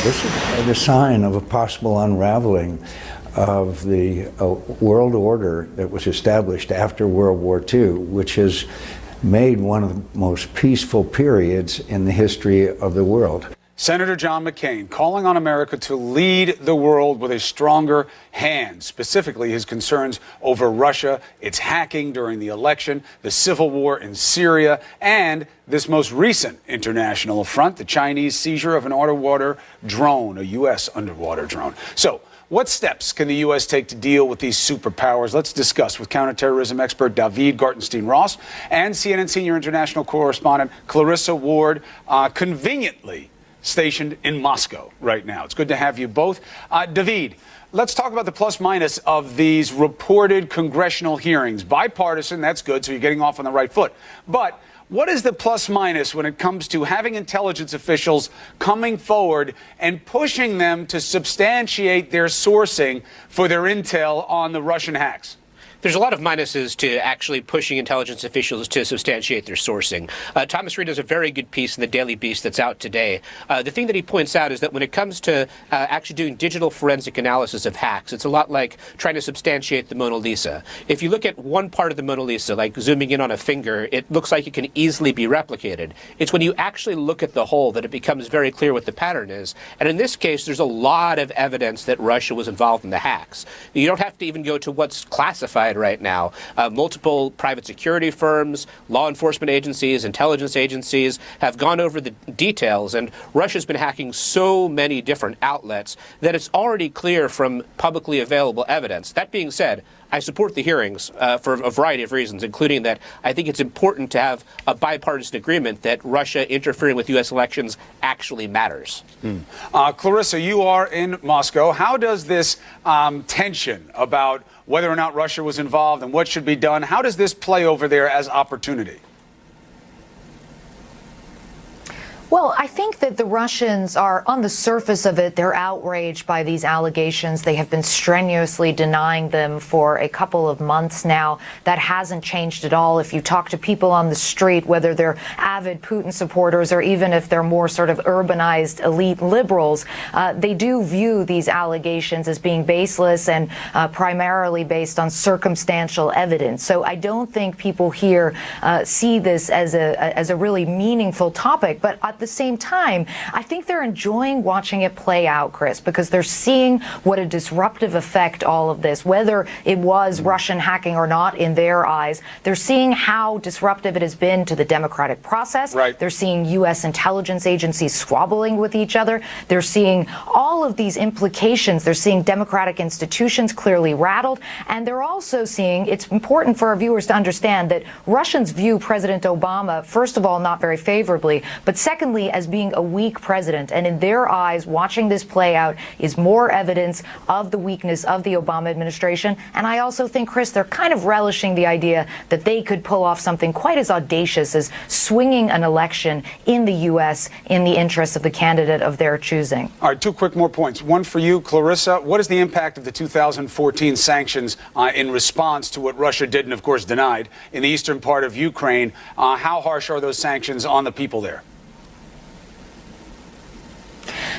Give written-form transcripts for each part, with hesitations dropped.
This is the sign of a possible unraveling of the world order that was established after World War II, which has made one of the most peaceful periods in the history of the world. Senator John McCain calling on America to lead the world with a stronger hand, specifically his concerns over Russia, its hacking during the election, the civil war in Syria, and this most recent international affront, the Chinese seizure of an underwater drone, a U.S. underwater drone. So, what steps can the U.S. take to deal with these superpowers? Let's discuss with counterterrorism expert Daveed Gartenstein-Ross and CNN senior international correspondent Clarissa Ward, conveniently stationed in Moscow right now. It's good to have you both. Daveed, let's talk about the plus minus of these reported congressional hearings. Bipartisan, that's good, so you're getting off on the right foot. But what is the plus minus when it comes to having intelligence officials coming forward and pushing them to substantiate their sourcing for their intel on the Russian hacks? There's a lot of minuses to actually pushing intelligence officials to substantiate their sourcing. Thomas Reed has a very good piece in the Daily Beast that's out today. The thing that he points out is that when it comes to actually doing digital forensic analysis of hacks, it's a lot like trying to substantiate the Mona Lisa. If you look at one part of the Mona Lisa, like zooming in on a finger, it looks like it can easily be replicated. It's when you actually look at the whole that it becomes very clear what the pattern is. And in this case, there's a lot of evidence that Russia was involved in the hacks. You don't have to even go to what's classified right now. Multiple private security firms, law enforcement agencies, intelligence agencies have gone over the details, and Russia's been hacking so many different outlets that it's already clear from publicly available evidence. That being said, I support the hearings for a variety of reasons, including that I think it's important to have a bipartisan agreement that Russia interfering with U.S. elections actually matters. Clarissa, you are in Moscow. How does this tension about whether or not Russia was involved and what should be done, how does this play over there as opportunity? Well, I think that the Russians are, on the surface of it, they're outraged by these allegations. They have been strenuously denying them for a couple of months now. That hasn't changed at all. If you talk to people on the street, whether they're avid Putin supporters or even if they're more sort of urbanized elite liberals, they do view these allegations as being baseless and primarily based on circumstantial evidence. So I don't think people here see this as a really meaningful topic. But at the same time, I think they're enjoying watching it play out, Chris, because they're seeing what a disruptive effect all of this, whether it was Russian hacking or not in their eyes, they're seeing how disruptive it has been to the democratic process. Right. They're seeing U.S. intelligence agencies squabbling with each other. They're seeing all of these implications. They're seeing democratic institutions clearly rattled. And they're also seeing, it's important for our viewers to understand that Russians view President Obama, first of all, not very favorably, but secondly, as being a weak president. And in their eyes, watching this play out is more evidence of the weakness of the Obama administration. And I also think, Chris, they're kind of relishing the idea that they could pull off something quite as audacious as swinging an election in the U.S. in the interest of the candidate of their choosing. All right, two quick more points. One for you, Clarissa. What is the impact of the 2014 sanctions in response to what Russia did and, of course, denied in the eastern part of Ukraine? How harsh are those sanctions on the people there?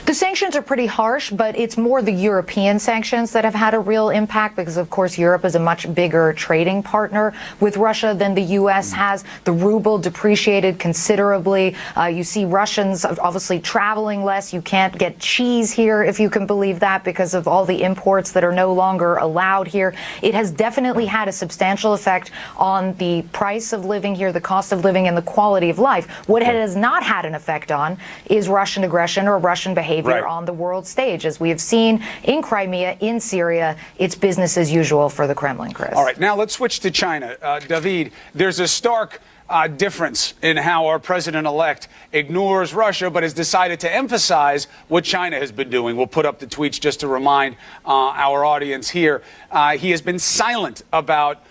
The sanctions are pretty harsh, but it's more the European sanctions that have had a real impact because, of course, Europe is a much bigger trading partner with Russia than the U.S. has. The ruble depreciated considerably. You see Russians obviously traveling less. You can't get cheese here, if you can believe that, because of all the imports that are no longer allowed here. It has definitely had a substantial effect on the price of living here, the cost of living, and the quality of life. What it has not had an effect on is Russian aggression or Russian behavior on the world stage. As we have seen in Crimea, in Syria, it's business as usual for the Kremlin, Chris. All right, now let's switch to China. Daveed, there's a stark difference in how our president-elect ignores Russia, but has decided to emphasize what China has been doing. We'll put up the tweets just to remind our audience here. He has been silent about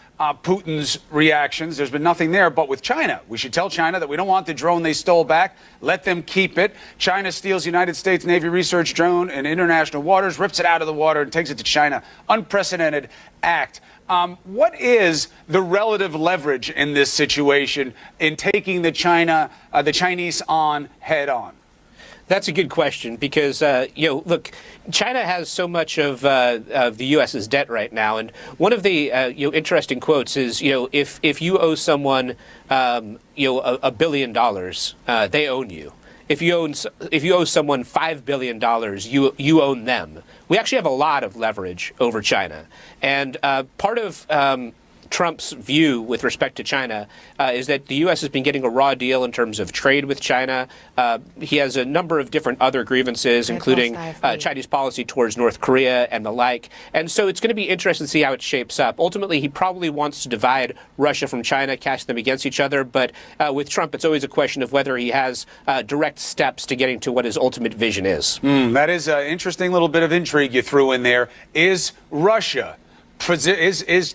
Putin's reactions. There's been nothing there. But with China, we should tell China that we don't want the drone they stole back. Let them keep it. China steals United States Navy research drone in international waters, rips it out of the water, and takes it to China. Unprecedented act. What is the relative leverage in this situation in taking the Chinese on head on? That's a good question because, look, China has so much of the U.S.'s debt right now. And one of the, interesting quotes is, if you owe someone, $1 billion, they own you. If you owe someone $5 billion, you own them. We actually have a lot of leverage over China. And part of Trump's view with respect to China is that the U.S. has been getting a raw deal in terms of trade with China. He has a number of different other grievances, including Chinese policy towards North Korea and the like. And so it's going to be interesting to see how it shapes up. Ultimately, he probably wants to divide Russia from China, cast them against each other. But with Trump, it's always a question of whether he has direct steps to getting to what his ultimate vision is. That is an interesting little bit of intrigue you threw in there. Is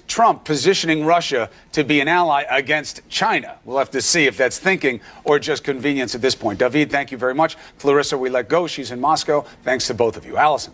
Trump positioning Russia to be an ally against China? We'll have to see if that's thinking or just convenience at this point. Daveed, thank you very much. Clarissa, we let go. She's in Moscow. Thanks to both of you. Allison.